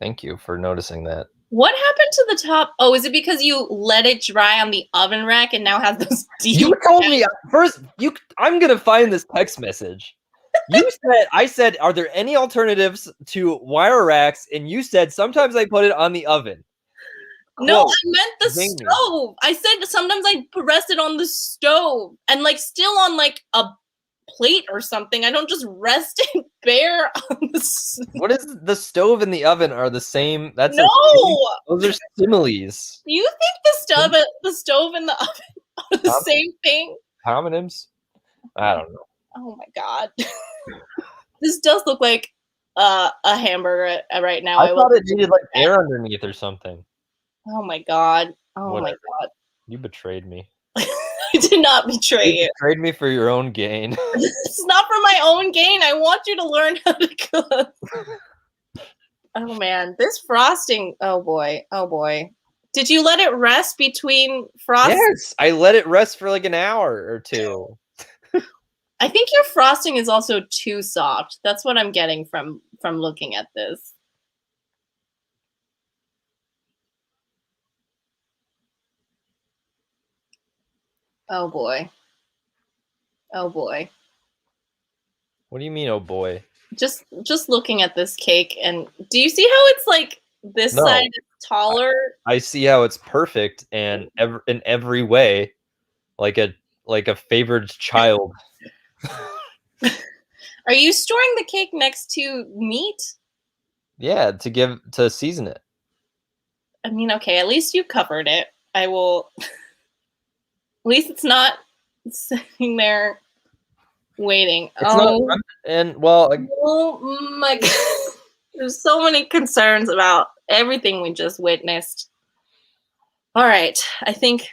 Thank you for noticing that. What happened to the top? Oh, is it because you let it dry on the oven rack and now has those deep? You told me first. I'm gonna find this text message. I said, are there any alternatives to wire racks? And you said sometimes I put it on the oven. No, Quote, I meant the Jamie. stove. I said sometimes I rest it on the stove and like still on like a plate or something. I don't just rest it bare on the What is the stove and the oven are the same? That's No! those are similes. Do you think the stove and the oven are the same thing? Homonyms? I don't know. Oh my god. This does look like a hamburger right now. I thought it needed like air underneath or something. Oh my god. Oh Whatever. my god. You betrayed me. I did not betray you. You betrayed me for your own gain. It's not for my own gain. I want you to learn how to cook. Oh man, this frosting. Oh boy. Oh boy. Did you let it rest between frosting? Yes, I let it rest for like an hour or two. I think your frosting is also too soft. That's what I'm getting from looking at this. Oh boy. Oh boy. What do you mean, oh boy? Just looking at this cake, and do you see how it's like this side is taller? I see how it's perfect and in every way, like a favored child. Are you storing the cake next to meat? Yeah, to season it. I mean, okay, at least you covered it. I will. At least it's not sitting there waiting. It's not, and well, oh my god, there's so many concerns about everything we just witnessed. All right, I think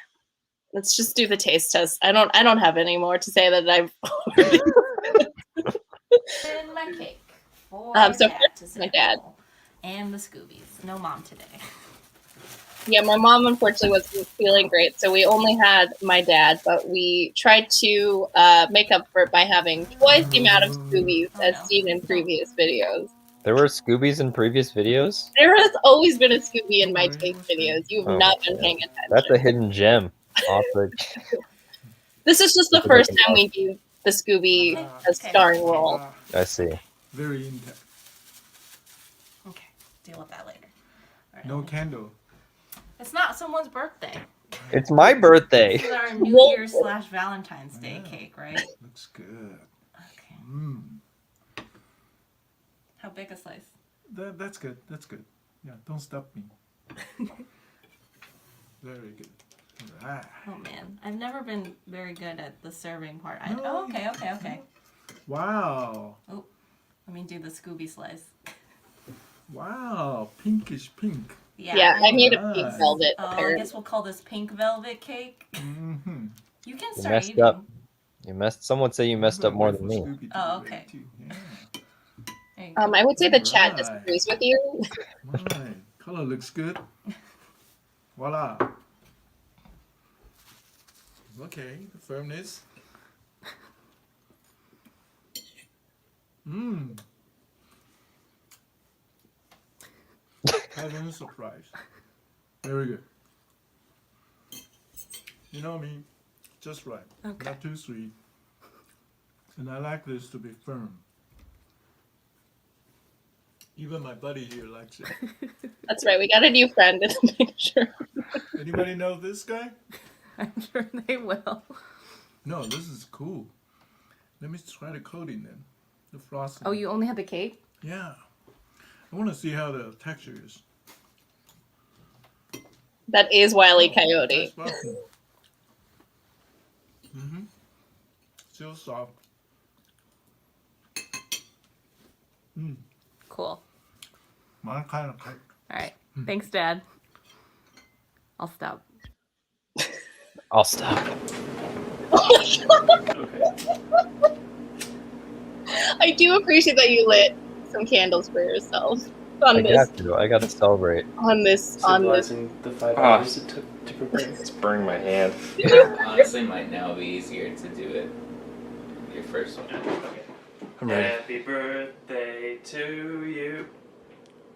let's just do the taste test. I don't have any more to say that I've already. And my cake. So first, my dad. And the Scoobies. No mom today. Yeah, my mom unfortunately wasn't feeling great, so we only had my dad, but we tried to make up for it by having twice the amount of Scoobies as seen in previous videos. There were Scoobies in previous videos? There has always been a Scooby in my taste videos. You've not been paying attention. That's a hidden gem. This is just the first time we do the Scooby as starring role. I see. Very intact. Okay, deal with that later. Right. No candle. It's not someone's birthday. It's my birthday. This is our New Year's / Valentine's Day cake, right? Looks good. Okay. How big a slice? That's good. That's good. Yeah, don't stop me. Very good. All right. Oh man, I've never been very good at the serving part. No, Okay. Wow. Oh, let me do the Scooby slice. Wow. Pinkish pink. Yeah, I made a pink Nice. velvet. Oh, I apparently. guess we'll call this pink velvet cake. Mm-hmm. You can You start messed eating. up. Some would say you messed up more than me. Oh, okay. Yeah. There you go. I would say the chat Right. disagrees with you. Right. Color looks good. Voila. Okay, the firmness. Pleasant surprise. Very good. You know me, just right. Okay. Not too sweet. And I like this to be firm. Even my buddy here likes it. That's right. We got a new friend in the picture. Anybody know this guy? I'm sure they will. No, this is cool. Let me try the coating then. The frosting. Oh, you only had the cake? Yeah. I want to see how the texture is. That is Wile E. Coyote. Mm-hmm. Still soft. Cool. My kind of cake. All right. Thanks, Dad. I'll stop. I'll stop. I do appreciate that you lit some candles for yourself on I got to celebrate. Symbolizing the $5 it took to prepare. It's burning my hand. It honestly might now be easier to do it. Your first one. I'm ready. Happy birthday to you.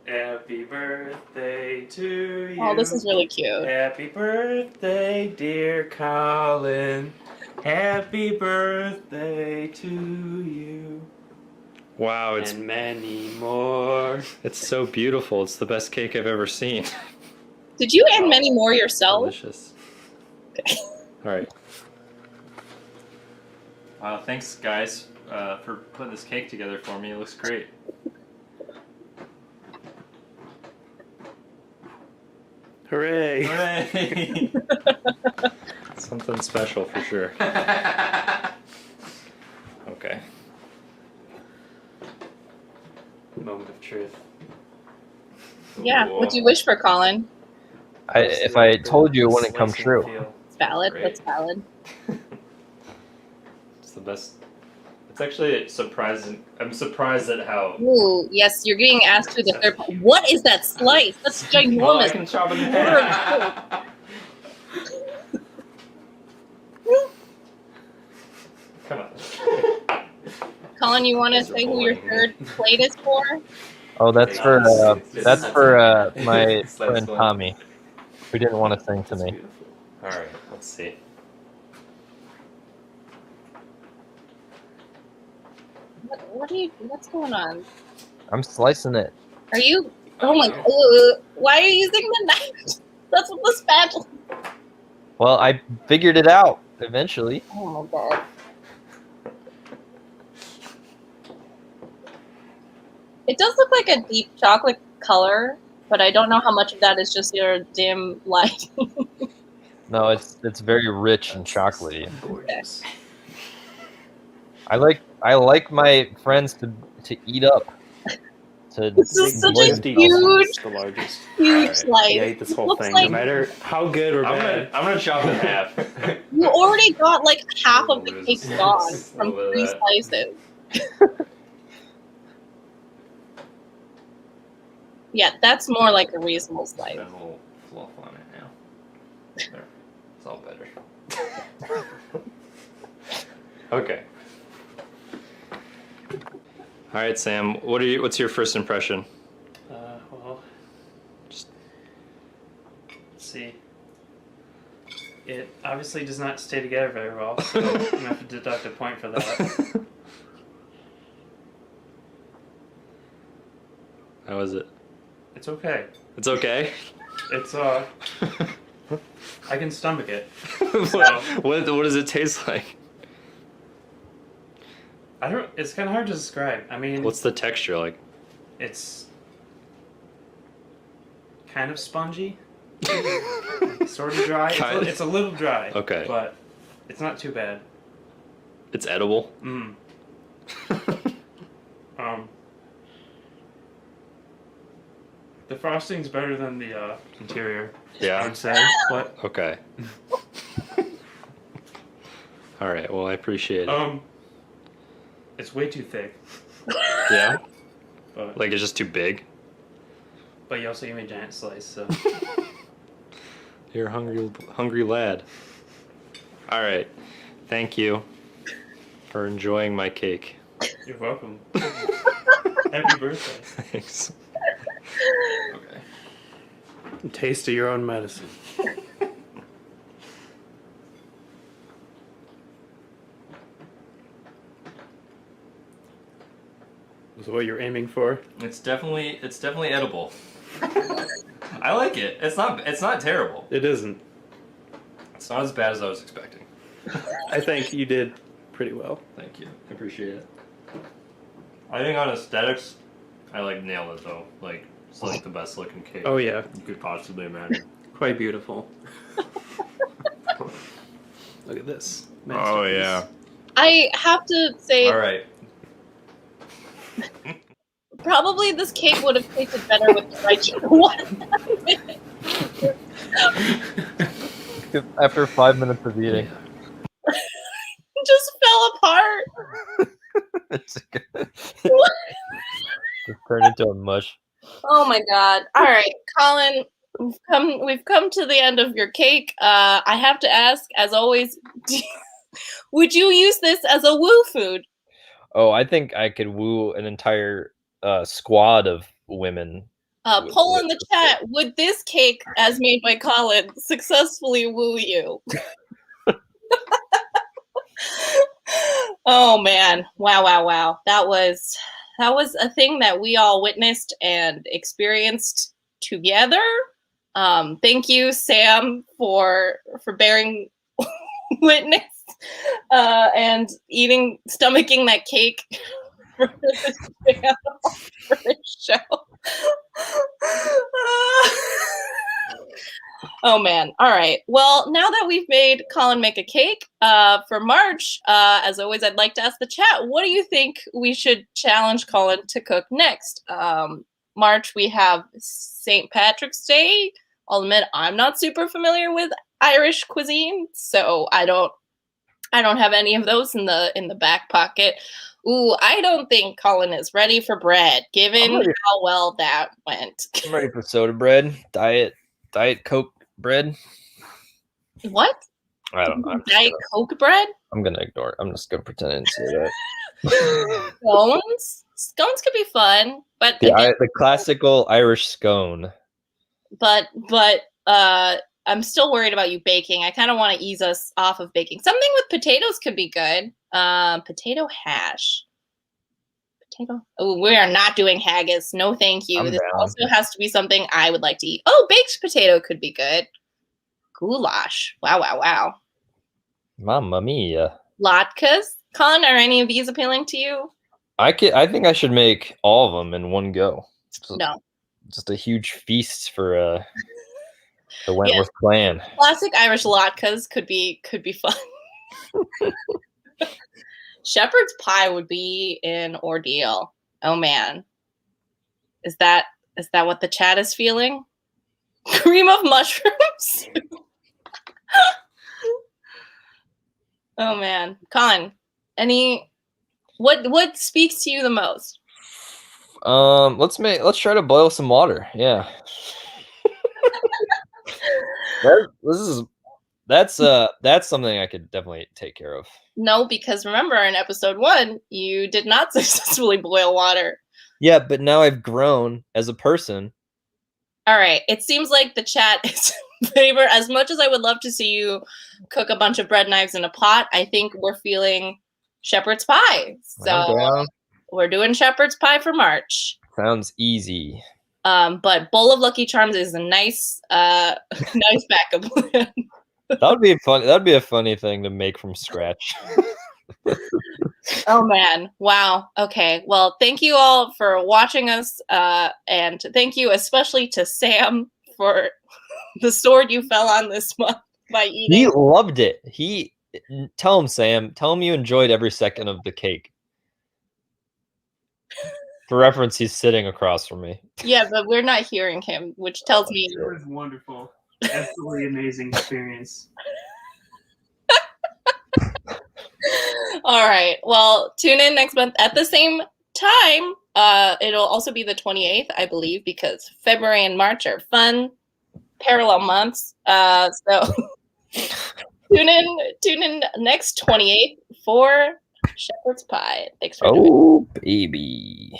Happy birthday to you. Oh, this is really cute. Happy birthday, dear Colin. Happy birthday to you. Wow, And many more. it's so beautiful. It's the best cake I've ever seen. Did you add many more yourself? Delicious. All right. Thanks, guys, for putting this cake together for me. It looks great. Hooray! Hooray! Something special for sure. Okay. Moment of truth. Yeah. What'd you wish for, Colin? If I told you, it wouldn't come true. It's valid. Great. That's valid. It's the best. It's actually surprising. I'm surprised at how. Ooh, yes, you're getting asked to the third part. What is that slice? That's ginormous. Well, I can chop it in half. Come on. Colin, you want to say who your third plate is for? Oh, that's for my It's friend fun. Tommy, who didn't want to sing to me. All right. Let's see. What's going on? I'm slicing it. Are you? Oh my! Why are you using the knife? That's what the spatula. Well, I figured it out eventually. Oh my god! It does look like a deep chocolate color, but I don't know how much of that is just your dim light. No, it's very rich and chocolatey. Gorgeous. I like my friends to eat up. This is such a Big huge, the largest. huge All slice. right. You ate this whole Looks thing, like- no matter how good or bad. I'm gonna chop it in half. You already got like half of the Little cake bit of- gone little from bit of 3 that. slices. Yeah, that's more like a reasonable slice. A little fluff on it now. There, it's all better. Okay. All right, Sam. What's your first impression? Well, just let's see. It obviously does not stay together very well, so I'm gonna have to deduct a point for that. How is it? It's okay. It's okay. It's I can stomach it. What does it taste like? I don't. It's kind of hard to describe. I mean, What's the texture like? it's kind of spongy, sort of dry. Kind- It's a little dry. Okay. But it's not too bad. It's edible. Mm. The frosting's better than the interior. I Yeah. would say. But Okay. All right. Well, I appreciate it. it's way too thick. Yeah. But Like it's just too big. but you also gave me a giant slice, so You're a hungry lad. All right. Thank you for enjoying my cake. you're welcome. Happy birthday. Thanks. Okay. Taste of your own medicine. Is what you're aiming for? It's definitely edible. I like it. It's not terrible. It isn't. It's not as bad as I was expecting. I think you did pretty well. Thank you. I appreciate it. I think on aesthetics, I nailed it though. It's the best looking cake Oh yeah, you could possibly imagine. quite beautiful. Look at this. Oh yeah. I have to say, All right. probably this cake would have tasted better with the fried chicken. What? After 5 minutes of eating. It just fell apart. It's just turned into a mush. Oh my god! All right, Colin, we've come to the end of your cake. I have to ask, as always, would you use this as a woo food? Oh, I think I could woo an entire squad of women. Poll in the chat: would this cake, as made by Colin, successfully woo you? Oh man! Wow! That was a thing that we all witnessed and experienced together. Thank you, Sam, for bearing witness and stomaching that cake for this show. Oh man. All right. Well, now that we've made Colin make a cake for March, as always, I'd like to ask the chat, what do you think we should challenge Colin to cook next? March, we have St. Patrick's Day. I'll admit I'm not super familiar with Irish cuisine, so I don't have any of those in the back pocket. Ooh, I don't think Colin is ready for bread, given how well that went. I'm ready for soda bread, diet Coke bread. What? I don't know. Diet Coke bread? I'm gonna ignore it. I'm just gonna pretend I didn't say that. Scones could be fun, but the classical Irish scone. But I'm still worried about you baking. I kind of want to ease us off of baking. Something with potatoes could be good. Potato hash. Oh, we are not doing haggis. No, thank you. This also has to be something I would like to eat. Oh, baked potato could be good. Goulash. Wow. Mamma mia. Latkes. Colin, are any of these appealing to you? I think I should make all of them in one go. No. Just a huge feast for the Wentworth clan. Classic Irish latkes could be fun. Shepherd's pie would be an ordeal. Oh man. Is that what the chat is feeling? Cream of mushrooms? Oh man. Colin, what speaks to you the most? Let's try to boil some water. Yeah. That's something I could definitely take care of. No, because remember in episode 1, you did not successfully boil water. Yeah, but now I've grown as a person. All right. It seems like the chat is in favor. As much as I would love to see you cook a bunch of bread knives in a pot, I think we're feeling shepherd's pie. So we're doing shepherd's pie for March. Sounds easy. But bowl of Lucky Charms is a nice backup plan. That'd be fun. That'd be a funny thing to make from scratch. Oh man. Wow. Okay. Well, thank you all for watching us. And thank you especially to Sam for the sword you fell on this month by eating. He loved it. Tell him, Sam. Tell him you enjoyed every second of the cake. For reference, he's sitting across from me. Yeah, but we're not hearing him, which tells me it was wonderful. Absolutely amazing experience. All right. Well, tune in next month at the same time. It'll also be the 28th, I believe, because February and March are fun parallel months. So tune in next 28th for Shepherd's Pie. Thanks for doing it. Oh, baby.